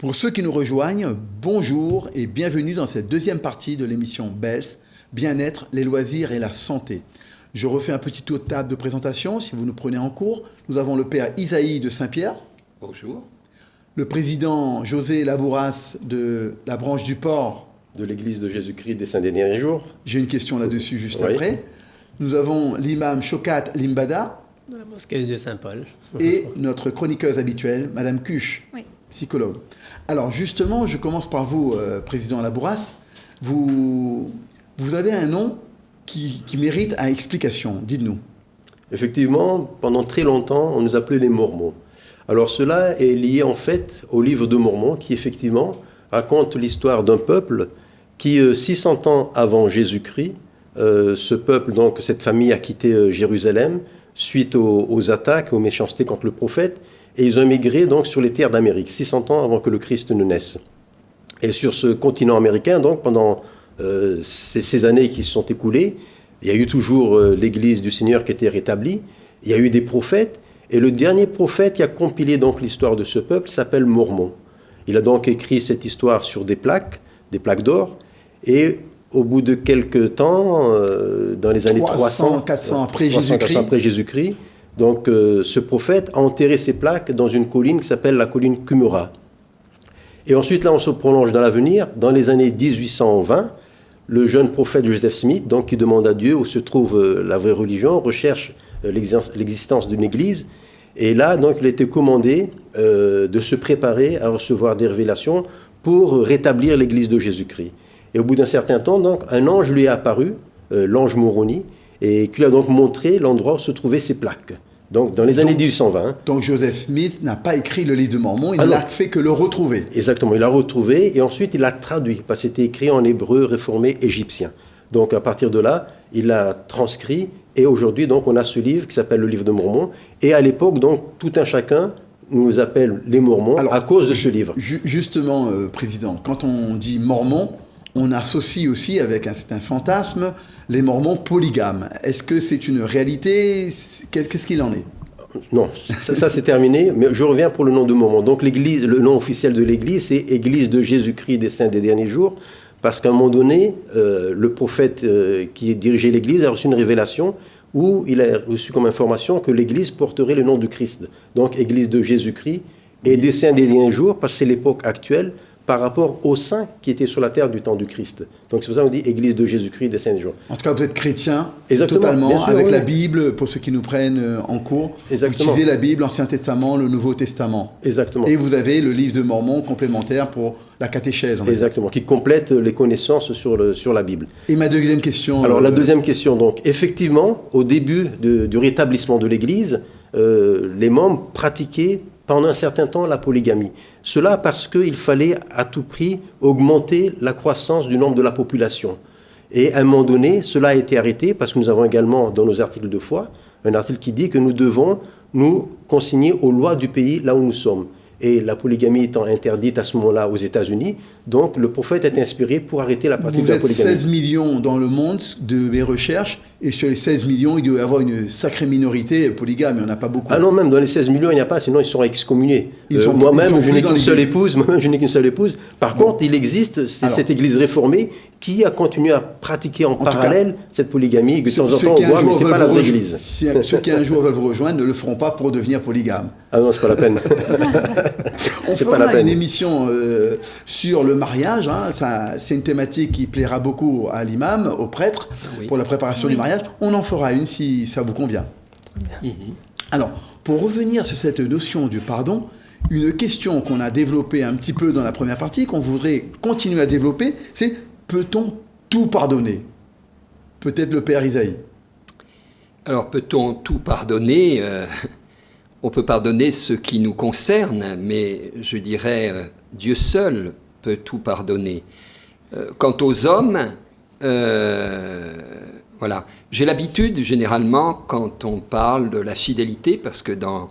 Pour ceux qui nous rejoignent, bonjour et bienvenue dans cette deuxième partie de l'émission BELS, Bien-être, les loisirs et la santé. Je refais un petit tour de table de présentation, si vous nous prenez en cours. Nous avons le père Isaïe de Saint-Pierre. Bonjour. Le président José Labouras de la branche du port. De l'Église de Jésus-Christ des Saints des Derniers Jours. J'ai une question là-dessus juste Oui. après. Nous avons l'imam Shokat Limbada. De la mosquée de Saint-Paul. Et notre chroniqueuse habituelle, Madame Cuche, Oui. psychologue. Alors justement, je commence par vous, président Labouras. Vous avez un nom qui mérite à explication. Dites-nous. Effectivement, pendant très longtemps, on nous appelait les Mormons. Alors cela est lié en fait au livre de Mormon qui effectivement raconte l'histoire d'un peuple qui, 600 ans avant Jésus-Christ, ce peuple, donc cette famille a quitté Jérusalem suite aux attaques, aux méchancetés contre le prophète, et ils ont émigré donc sur les terres d'Amérique, 600 ans avant que le Christ ne naisse. Et sur ce continent américain, donc pendant ces années qui se sont écoulées, il y a eu toujours l'Église du Seigneur qui était rétablie, il y a eu des prophètes, et le dernier prophète qui a compilé donc l'histoire de ce peuple s'appelle Mormon. Il a donc écrit cette histoire sur des plaques d'or, et au bout de quelques temps, dans les années 300, 400 après 400 Jésus-Christ, après Jésus-Christ, donc ce prophète a enterré ces plaques dans une colline qui s'appelle la colline Qumran. Et ensuite, là, on se prolonge dans l'avenir. Dans les années 1820, le jeune prophète Joseph Smith, donc, qui demande à Dieu où se trouve la vraie religion, recherche l'existence d'une église. Et là, donc, il a été commandé de se préparer à recevoir des révélations pour rétablir l'église de Jésus-Christ. Et au bout d'un certain temps, donc, un ange lui est apparu, l'ange Moroni, et qui lui a donc montré l'endroit où se trouvaient ces plaques. Donc, dans les années 1820. Donc Joseph Smith n'a pas écrit le livre de Mormon, il n'a fait que le retrouver. Exactement, il l'a retrouvé et ensuite il l'a traduit, parce que c'était écrit en hébreu réformé égyptien. Donc à partir de là, il l'a transcrit et aujourd'hui donc on a ce livre qui s'appelle le livre de Mormon. Et à l'époque, donc tout un chacun nous appelle les Mormons à cause de ce livre. Justement, Président, quand on dit Mormon, on associe aussi avec un certain fantasme les Mormons polygames. Est-ce que c'est une réalité? Qu'est-ce qu'il en est? Non, ça c'est terminé, mais je reviens pour le nom de Mormon. Donc l'église, le nom officiel de l'église, c'est Église de Jésus-Christ des Saints des Derniers Jours, parce qu'à un moment donné, le prophète qui dirigeait l'église a reçu une révélation où il a reçu comme information que l'église porterait le nom de Christ. Donc Église de Jésus-Christ et des Saints des Derniers Jours, parce que c'est l'époque actuelle, par rapport aux saints qui étaient sur la terre du temps du Christ. Donc c'est pour ça qu'on dit Église de Jésus-Christ des Saints des Jours. En tout cas, vous êtes chrétien, Exactement, totalement, bien sûr, avec oui. la Bible, pour ceux qui nous prennent en cours. Exactement. Vous utilisez la Bible, l'Ancien Testament, le Nouveau Testament. Exactement. Et vous avez le livre de Mormon complémentaire pour la catéchèse. Exactement, qui complète les connaissances sur la Bible. Et ma deuxième question... Alors la deuxième question, donc, effectivement, au début du rétablissement de l'Église, les membres pratiquaient pendant un certain temps la polygamie. Cela parce qu'il fallait à tout prix augmenter la croissance du nombre de la population. Et à un moment donné, cela a été arrêté parce que nous avons également dans nos articles de foi un article qui dit que nous devons nous consigner aux lois du pays là où nous sommes. Et la polygamie étant interdite à ce moment-là aux États-Unis, donc le prophète est inspiré pour arrêter la pratique de la polygamie. Vous êtes 16 millions dans le monde de mes recherches, et sur les 16 millions, il doit y avoir une sacrée minorité polygame, il n'y en a pas beaucoup. Ah non, même dans les 16 millions, il n'y a pas, sinon ils seront excommuniés. Moi-même, je n'ai qu'une seule épouse. Moi-même, je n'ai qu'une seule épouse. Par contre, il existe cette église réformée qui a continué à pratiquer en parallèle cette polygamie, que de temps en temps on voit, mais ce n'est pas la vraie église. Ceux qui un jour veulent vous rejoindre ne le feront pas pour devenir polygame. Ah non, c'est pas la peine. On fera une émission sur le mariage. C'est une thématique qui plaira beaucoup à l'imam, au prêtre, pour la préparation du mariage. On en fera une si ça vous convient. Alors, pour revenir sur cette notion du pardon, une question qu'on a développée un petit peu dans la première partie, qu'on voudrait continuer à développer, c'est peut-on tout pardonner? Peut-être le père Isaïe. Alors, peut-on tout pardonner? On peut pardonner ce qui nous concerne, mais je dirais Dieu seul peut tout pardonner. Quant aux hommes, voilà. J'ai l'habitude, généralement, quand on parle de la fidélité, parce que dans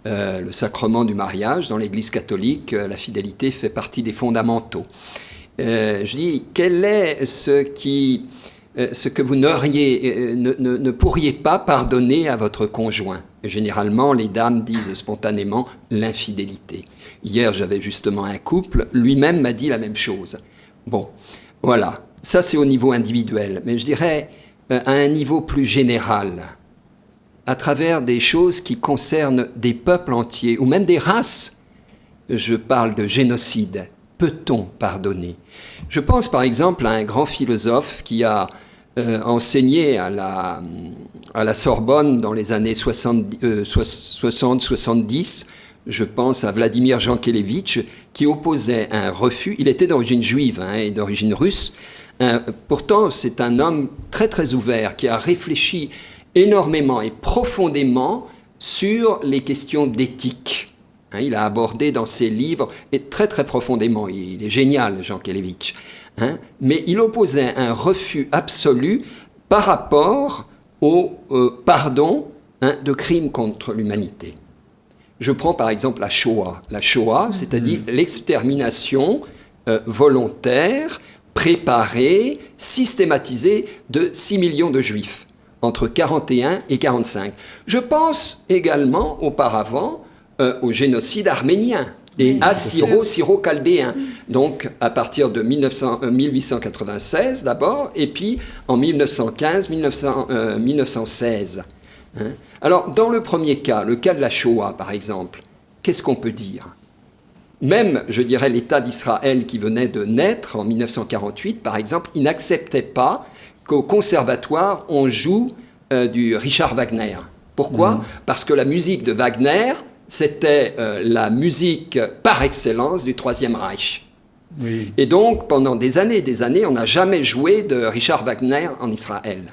le sacrement du mariage, dans l'Église catholique, la fidélité fait partie des fondamentaux. Je dis, quel est ce que vous ne pourriez pas pardonner à votre conjoint? généralement, les dames disent spontanément l'infidélité. Hier, j'avais justement un couple, lui-même m'a dit la même chose. Bon, voilà, ça c'est au niveau individuel, mais je dirais à un niveau plus général, à travers des choses qui concernent des peuples entiers, ou même des races. Je parle de génocide. Peut-on pardonner ? Je pense par exemple à un grand philosophe qui a enseigné à la Sorbonne dans les années 60-70, je pense à Vladimir Jankélévitch, qui opposait un refus, il était d'origine juive et d'origine russe, pourtant c'est un homme très très ouvert, qui a réfléchi énormément et profondément sur les questions d'éthique. Il a abordé dans ses livres, et très très profondément, il est génial, Jankélévitch, mais il opposait un refus absolu par rapport au pardon de crimes contre l'humanité. Je prends par exemple la Shoah. La Shoah, c'est-à-dire l'extermination volontaire, préparée, systématisée de 6 millions de Juifs entre 41 et 45. Je pense également auparavant au génocide arménien et assyro-chaldéen. Donc à partir de 1896 d'abord, et puis en 1915-1916. Alors dans le premier cas, le cas de la Shoah par exemple, qu'est-ce qu'on peut dire ? Même, je dirais, l'État d'Israël qui venait de naître en 1948, par exemple, il n'acceptait pas qu'au conservatoire, on joue du Richard Wagner. Pourquoi ? Parce que la musique de Wagner, c'était la musique par excellence du Troisième Reich. Oui. Et donc, pendant des années, on n'a jamais joué de Richard Wagner en Israël.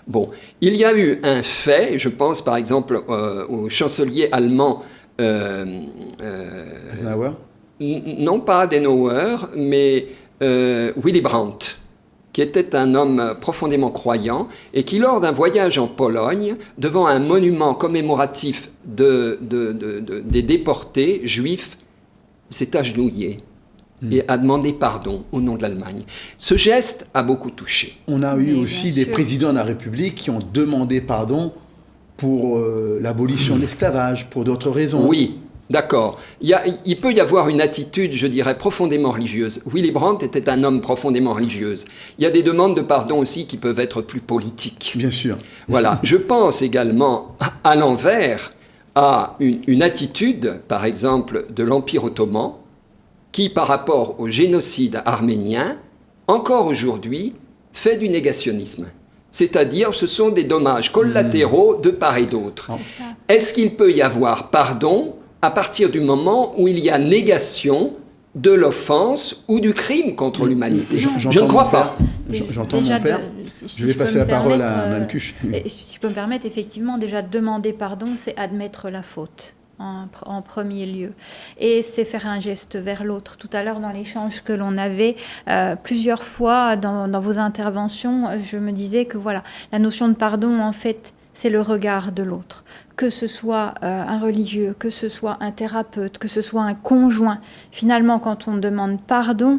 Bon, il y a eu un fait, je pense par exemple au chancelier allemand Adenauer ? Non pas Adenauer, mais Willy Brandt, qui était un homme profondément croyant et qui, lors d'un voyage en Pologne, devant un monument commémoratif des déportés juifs, s'est agenouillé et a demandé pardon au nom de l'Allemagne. Ce geste a beaucoup touché. On a eu aussi des présidents de la République qui ont demandé pardon pour l'abolition de l'esclavage, pour d'autres raisons. Oui. D'accord. Il peut y avoir une attitude, je dirais, profondément religieuse. Willy Brandt était un homme profondément religieux. Il y a des demandes de pardon aussi qui peuvent être plus politiques. Bien sûr. Voilà. Je pense également, à l'envers, à une attitude, par exemple, de l'Empire ottoman, qui, par rapport au génocide arménien, encore aujourd'hui, fait du négationnisme. C'est-à-dire, ce sont des dommages collatéraux de part et d'autre. Est-ce qu'il peut y avoir pardon à partir du moment où il y a négation de l'offense ou du crime contre l'humanité? Je ne crois pas. J'entends mon père. Je vais passer la parole à Mme Cuche. Si je peux me permettre, effectivement, déjà demander pardon, c'est admettre la faute en premier lieu. Et c'est faire un geste vers l'autre. Tout à l'heure, dans l'échange que l'on avait, plusieurs fois dans vos interventions, je me disais que voilà, la notion de pardon, en fait, c'est le regard de l'autre. Que ce soit un religieux, que ce soit un thérapeute, que ce soit un conjoint. Finalement, quand on demande pardon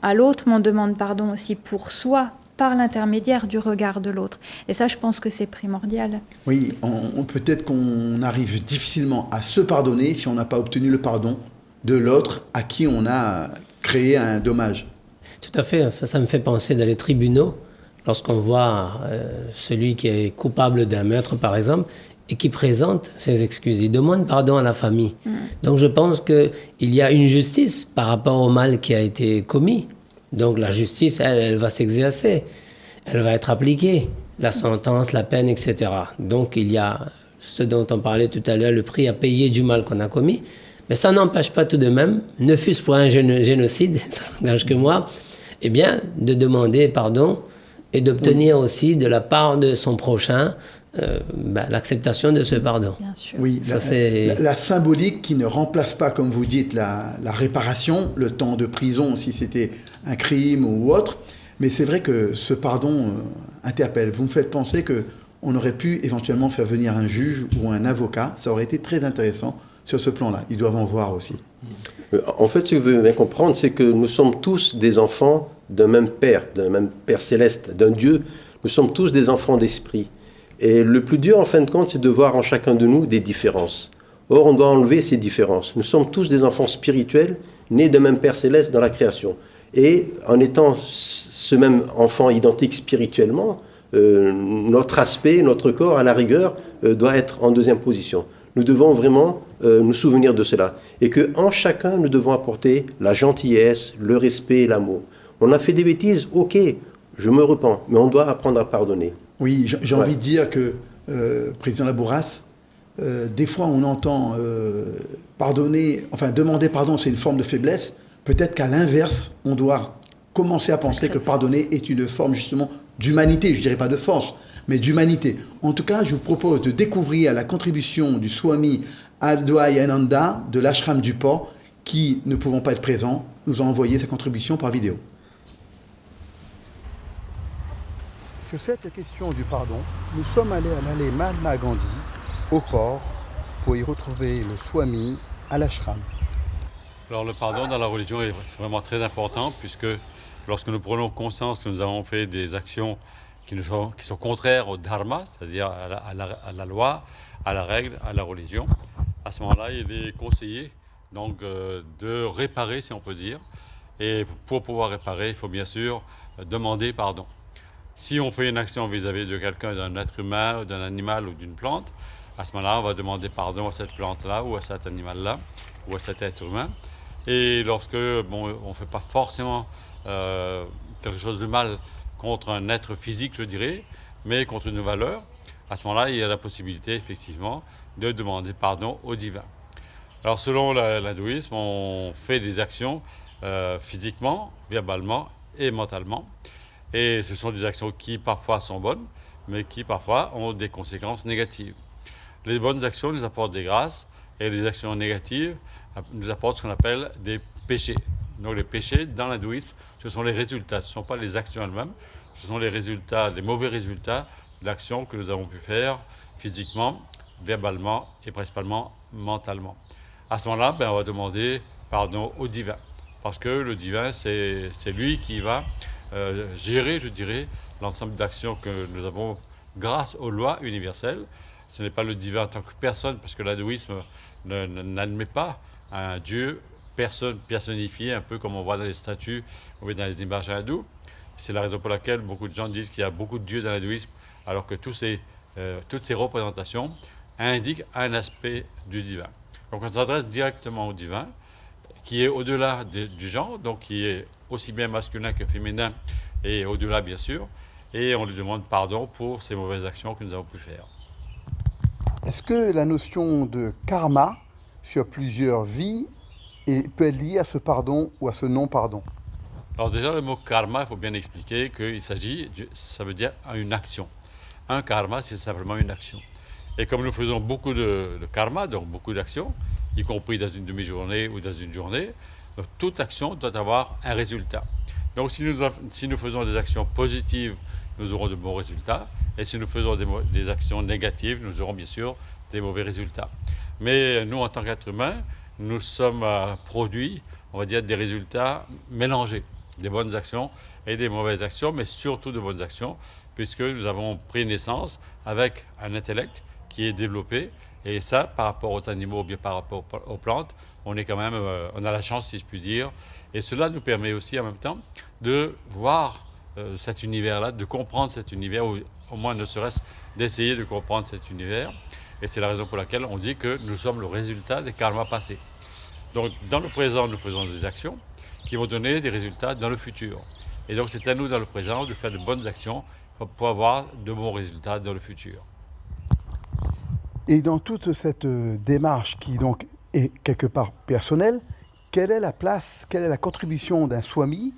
à l'autre, mais on demande pardon aussi pour soi, par l'intermédiaire du regard de l'autre. Et ça, je pense que c'est primordial. Oui, peut-être qu'on arrive difficilement à se pardonner si on n'a pas obtenu le pardon de l'autre à qui on a créé un dommage. Tout à fait. Ça me fait penser dans les tribunaux, lorsqu'on voit celui qui est coupable d'un meurtre, par exemple, et qui présente ses excuses. Il demande pardon à la famille. Donc je pense qu'il y a une justice par rapport au mal qui a été commis. Donc la justice, elle va s'exercer. Elle va être appliquée. La sentence, la peine, etc. Donc il y a ce dont on parlait tout à l'heure, le prix à payer du mal qu'on a commis. Mais ça n'empêche pas tout de même, ne fût-ce pour un génocide, ça n'engage que moi, eh bien, de demander pardon et d'obtenir aussi de la part de son prochain l'acceptation de ce pardon. Bien sûr. Oui, ça, la symbolique qui ne remplace pas, comme vous dites, la réparation, le temps de prison si c'était un crime ou autre. Mais c'est vrai que ce pardon interpelle. Vous me faites penser qu'on aurait pu éventuellement faire venir un juge ou un avocat. Ça aurait été très intéressant sur ce plan-là. Ils doivent en voir aussi. En fait, ce que vous devez bien comprendre, c'est que nous sommes tous des enfants d'un même Père céleste, d'un Dieu. Nous sommes tous des enfants d'esprit. Et le plus dur, en fin de compte, c'est de voir en chacun de nous des différences. Or, on doit enlever ces différences. Nous sommes tous des enfants spirituels, nés d'un même Père Céleste dans la création. Et en étant ce même enfant identique spirituellement, notre aspect, notre corps, à la rigueur, doit être en deuxième position. Nous devons vraiment nous souvenir de cela. Et qu'en chacun, nous devons apporter la gentillesse, le respect et l'amour. On a fait des bêtises, ok, je me repens, mais on doit apprendre à pardonner. Oui, j'ai envie de dire que, Président Labouras, des fois on entend demander pardon, c'est une forme de faiblesse. Peut-être qu'à l'inverse, on doit commencer à penser que pardonner est une forme justement d'humanité, je ne dirais pas de force, mais d'humanité. En tout cas, je vous propose de découvrir la contribution du Swami Advayananda de l'ashram du port, qui, ne pouvant pas être présent, nous a envoyé sa contribution par vidéo. Sur cette question du pardon, nous sommes allés à l'allée Mahatma Gandhi, au port, pour y retrouver le Swami à l'ashram. Alors le pardon dans la religion est vraiment très important, puisque lorsque nous prenons conscience que nous avons fait des actions qui sont contraires au dharma, c'est-à-dire à la loi, à la règle, à la religion, à ce moment-là, il est conseillé donc, de réparer, si on peut dire. Et pour pouvoir réparer, il faut bien sûr demander pardon. Si on fait une action vis-à-vis de quelqu'un, d'un être humain, d'un animal ou d'une plante, à ce moment-là, on va demander pardon à cette plante-là ou à cet animal-là ou à cet être humain. Et lorsque on ne fait pas forcément quelque chose de mal contre un être physique, je dirais, mais contre une valeur, à ce moment-là, il y a la possibilité, effectivement, de demander pardon au divin. Alors, selon l'hindouisme, on fait des actions physiquement, verbalement et mentalement. Et ce sont des actions qui, parfois, sont bonnes, mais qui, parfois, ont des conséquences négatives. Les bonnes actions nous apportent des grâces, et les actions négatives nous apportent ce qu'on appelle des péchés. Donc, les péchés, dans l'hindouisme, ce sont les résultats, ce ne sont pas les actions elles-mêmes, ce sont les résultats, les mauvais résultats de l'action que nous avons pu faire physiquement, verbalement et principalement mentalement. À ce moment-là, on va demander pardon au divin, parce que le divin, c'est lui qui va gérer, je dirais, l'ensemble d'actions que nous avons grâce aux lois universelles. Ce n'est pas le divin en tant que personne, parce que l'hindouisme n'admet pas un Dieu personnifié, un peu comme on voit dans les statues ou dans les images hindoues. C'est la raison pour laquelle beaucoup de gens disent qu'il y a beaucoup de dieux dans l'hindouisme, alors que toutes ces représentations indiquent un aspect du divin. Donc on s'adresse directement au divin, qui est au-delà du genre, donc qui est aussi bien masculin que féminin, et au-delà bien sûr, et on lui demande pardon pour ces mauvaises actions que nous avons pu faire. Est-ce que la notion de karma sur plusieurs vies peut être liée à ce pardon ou à ce non-pardon? Alors déjà, le mot karma, il faut bien expliquer qu'il s'agit, ça veut dire une action. Un karma, c'est simplement une action. Et comme nous faisons beaucoup de karma, donc beaucoup d'actions, y compris dans une demi-journée ou dans une journée, donc toute action doit avoir un résultat. Donc si nous faisons des actions positives, nous aurons de bons résultats. Et si nous faisons des actions négatives, nous aurons bien sûr des mauvais résultats. Mais nous, en tant qu'êtres humains, nous sommes produits, on va dire, des résultats mélangés. Des bonnes actions et des mauvaises actions, mais surtout de bonnes actions, puisque nous avons pris naissance avec un intellect qui est développé. Et ça, par rapport aux animaux ou bien par rapport aux plantes, on a la chance, si je puis dire. Et cela nous permet aussi, en même temps, de voir cet univers-là, de comprendre cet univers, ou au moins ne serait-ce d'essayer de comprendre cet univers. Et c'est la raison pour laquelle on dit que nous sommes le résultat des karmas passés. Donc, dans le présent, nous faisons des actions qui vont donner des résultats dans le futur. Et donc, c'est à nous, dans le présent, de faire de bonnes actions pour avoir de bons résultats dans le futur. Et dans toute cette démarche qui donc est quelque part personnelle, quelle est la place, quelle est la contribution d'un swami,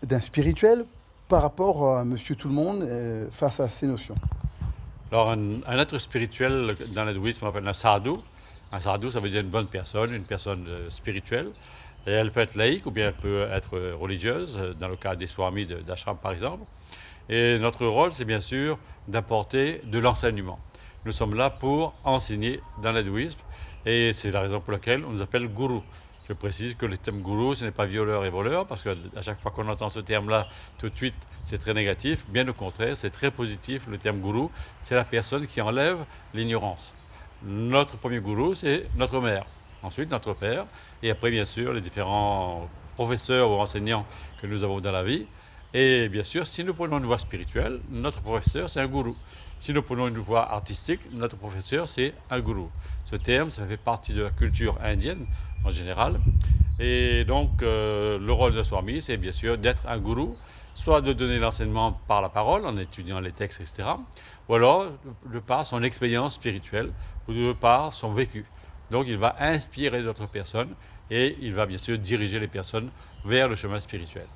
d'un spirituel, par rapport à Monsieur Tout-le-Monde face à ces notions? Alors, un être spirituel dans l'hindouisme, on appelle un sadhu. Un sadhu, ça veut dire une bonne personne, une personne spirituelle. Et elle peut être laïque ou bien elle peut être religieuse, dans le cas des swamis d'ashram par exemple. Et notre rôle, c'est bien sûr d'apporter de l'enseignement. Nous sommes là pour enseigner dans l'hindouisme et c'est la raison pour laquelle on nous appelle gourou. Je précise que le terme gourou, ce n'est pas violeur et voleur, parce qu'à chaque fois qu'on entend ce terme-là, tout de suite, c'est très négatif. Bien au contraire, c'est très positif. Le terme gourou, c'est la personne qui enlève l'ignorance. Notre premier gourou, c'est notre mère. Ensuite, notre père. Et après, bien sûr, les différents professeurs ou enseignants que nous avons dans la vie. Et bien sûr, si nous prenons une voie spirituelle, notre professeur, c'est un gourou. Si nous prenons une voie artistique, notre professeur, c'est un gourou. Ce terme, ça fait partie de la culture indienne, en général. Et donc, le rôle de Swami, c'est bien sûr d'être un gourou, soit de donner l'enseignement par la parole, en étudiant les textes, etc., ou alors de par son expérience spirituelle, ou de par son vécu. Donc, il va inspirer d'autres personnes, et il va bien sûr diriger les personnes vers le chemin spirituel.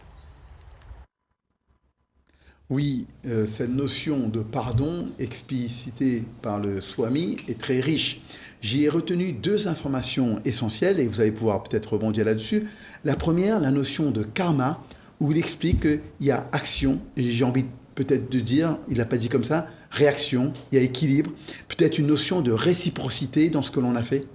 Oui, cette notion de pardon explicitée par le Swami est très riche. J'y ai retenu 2 informations essentielles et vous allez pouvoir peut-être rebondir là-dessus. La première, la notion de karma, où il explique qu'il y a action, et j'ai envie peut-être de dire, il n'a pas dit comme ça, réaction, il y a équilibre, peut-être une notion de réciprocité dans ce que l'on a fait.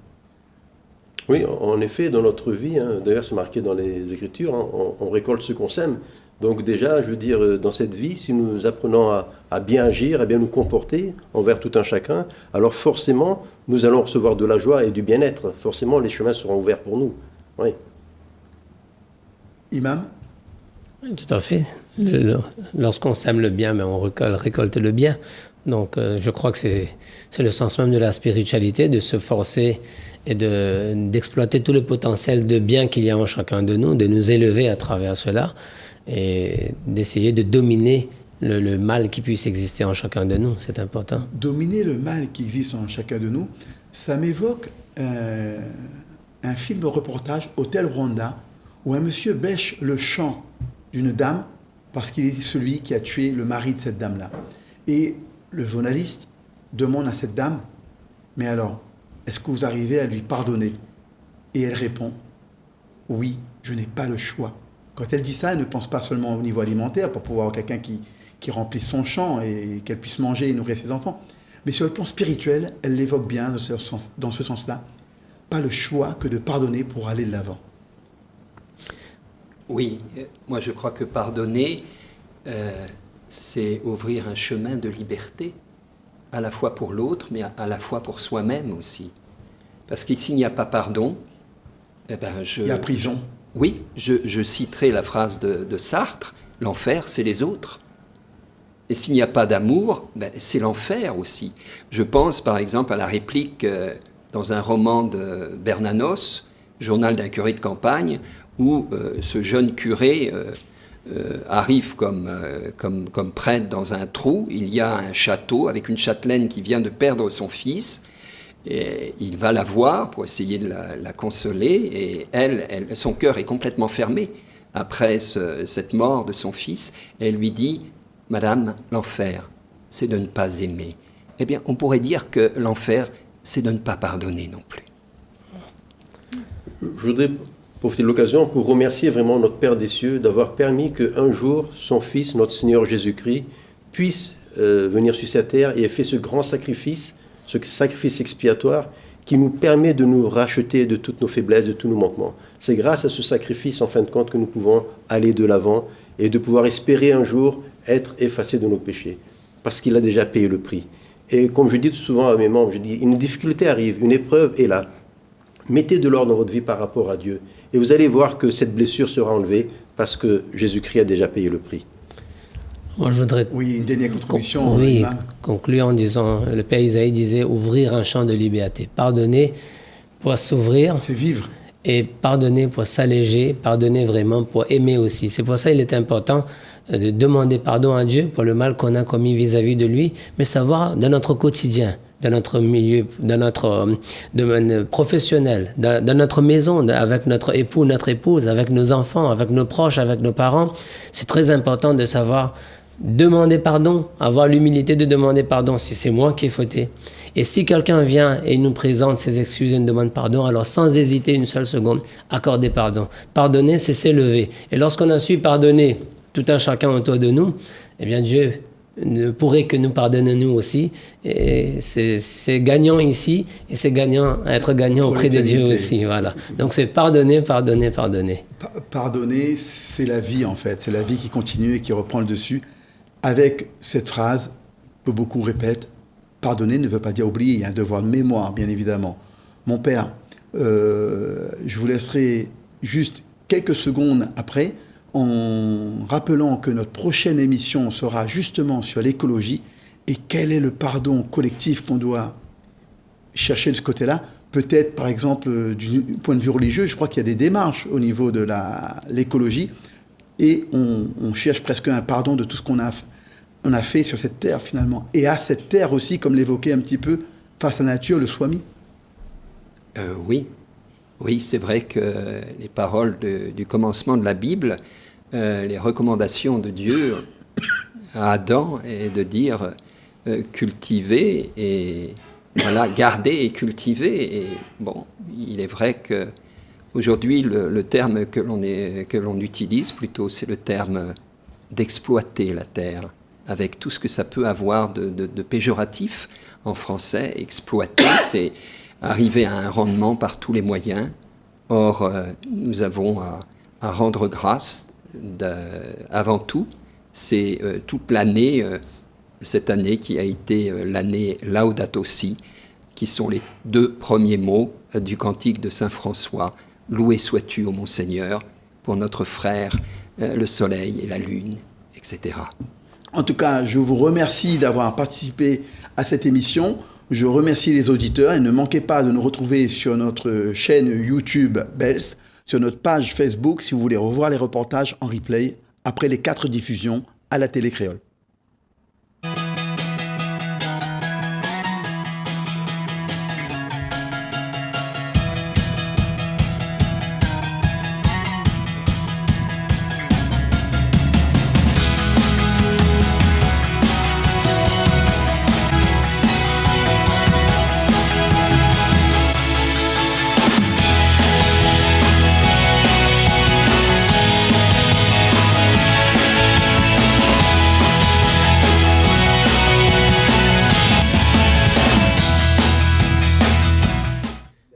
Oui, en effet, dans notre vie, d'ailleurs c'est marqué dans les Écritures, on récolte ce qu'on sème. Donc déjà, je veux dire, dans cette vie, si nous apprenons à bien agir, à bien nous comporter envers tout un chacun, alors forcément, nous allons recevoir de la joie et du bien-être. Forcément, les chemins seront ouverts pour nous. Oui. Imam ? Oui, tout à fait. Lorsqu'on sème le bien, on récolte le bien. Donc, je crois que c'est le sens même de la spiritualité, de se forcer et d'exploiter tout le potentiel de bien qu'il y a en chacun de nous, de nous élever à travers cela et d'essayer de dominer le mal qui puisse exister en chacun de nous. C'est important. Dominer le mal qui existe en chacun de nous, ça m'évoque un film reportage Hôtel Rwanda où un monsieur bêche le champ d'une dame parce qu'il est celui qui a tué le mari de cette dame-là. Et le journaliste demande à cette dame, mais alors, est-ce que vous arrivez à lui pardonner ? Et elle répond, oui, je n'ai pas le choix. Quand elle dit ça, elle ne pense pas seulement au niveau alimentaire pour pouvoir avoir quelqu'un qui remplisse son champ et qu'elle puisse manger et nourrir ses enfants. Mais sur le plan spirituel, elle l'évoque bien dans ce sens-là. Pas le choix que de pardonner pour aller de l'avant. Oui, moi je crois que pardonner, c'est ouvrir un chemin de liberté, à la fois pour l'autre, mais à la fois pour soi-même aussi. Parce que s'il n'y a pas pardon, il y a prison. Oui, je citerai la phrase de Sartre, l'enfer, c'est les autres. Et s'il n'y a pas d'amour, c'est l'enfer aussi. Je pense par exemple à la réplique dans un roman de Bernanos, Journal d'un curé de campagne, où ce jeune curé arrive comme prêtre dans un trou. Il y a un château avec une châtelaine qui vient de perdre son fils. Et il va la voir pour essayer de la consoler, et son cœur est complètement fermé après cette mort de son fils. Et elle lui dit, « Madame, l'enfer, c'est de ne pas aimer. » Eh bien, on pourrait dire que l'enfer, c'est de ne pas pardonner non plus. Je voudrais profiter de l'occasion pour remercier vraiment notre Père des cieux d'avoir permis qu'un jour, son Fils, notre Seigneur Jésus-Christ, puisse venir sur cette terre et ait fait ce grand sacrifice, ce sacrifice expiatoire qui nous permet de nous racheter de toutes nos faiblesses, de tous nos manquements. C'est grâce à ce sacrifice, en fin de compte, que nous pouvons aller de l'avant et de pouvoir espérer un jour être effacés de nos péchés, parce qu'il a déjà payé le prix. Et comme je dis souvent à mes membres, je dis, une difficulté arrive, une épreuve est là. Mettez de l'ordre dans votre vie par rapport à Dieu, et vous allez voir que cette blessure sera enlevée, parce que Jésus-Christ a déjà payé le prix. Moi, je voudrais une dernière contribution. Conclure en disant, le Père Isaïe disait, ouvrir un champ de liberté. Pardonner pour s'ouvrir. C'est vivre. Et pardonner pour s'alléger, pardonner vraiment pour aimer aussi. C'est pour ça qu'il est important de demander pardon à Dieu pour le mal qu'on a commis vis-à-vis de lui, mais savoir dans notre quotidien, dans notre milieu, dans notre domaine professionnel, dans notre maison, avec notre époux, notre épouse, avec nos enfants, avec nos proches, avec nos parents. C'est très important de savoir demander pardon, avoir l'humilité de demander pardon si c'est moi qui ai fauté. Et si quelqu'un vient et nous présente ses excuses et nous demande pardon, alors sans hésiter une seule seconde, accorder pardon. Pardonner, c'est s'élever. Et lorsqu'on a su pardonner tout un chacun autour de nous, eh bien Dieu pourrait que nous pardonne nous aussi. Et c'est gagnant ici et c'est gagnant, être gagnant auprès de Dieu aussi. Voilà. Donc c'est pardonner, pardonner, pardonner. Pardonner, c'est la vie en fait. C'est la vie qui continue et qui reprend le dessus. Avec cette phrase que beaucoup répètent, pardonner ne veut pas dire oublier. Il y a un devoir de mémoire, bien évidemment. Mon père, je vous laisserai juste quelques secondes après en rappelant que notre prochaine émission sera justement sur l'écologie et quel est le pardon collectif qu'on doit chercher de ce côté-là. Peut-être, par exemple, du point de vue religieux, je crois qu'il y a des démarches au niveau de l'écologie et on cherche presque un pardon de tout ce qu'on a fait sur cette terre finalement. Et à cette terre aussi, comme l'évoquait un petit peu, face à la nature, le soit mis. Oui, c'est vrai que les paroles du commencement de la Bible, les recommandations de Dieu à Adam est de dire cultiver et voilà, garder et cultiver. Et bon, il est vrai que aujourd'hui le terme que l'on utilise plutôt, c'est le terme d'exploiter la terre, avec tout ce que ça peut avoir de péjoratif en français. Exploiter, c'est arriver à un rendement par tous les moyens. Or, nous avons à rendre grâce avant tout. C'est toute l'année, cette année qui a été l'année Laudato Si, qui sont les 2 premiers mots du cantique de Saint François. Loué sois-tu, ô mon Seigneur, pour notre frère, le soleil et la lune, etc. En tout cas, je vous remercie d'avoir participé à cette émission. Je remercie les auditeurs et ne manquez pas de nous retrouver sur notre chaîne YouTube BELS, sur notre page Facebook si vous voulez revoir les reportages en replay après les 4 diffusions à la télé créole.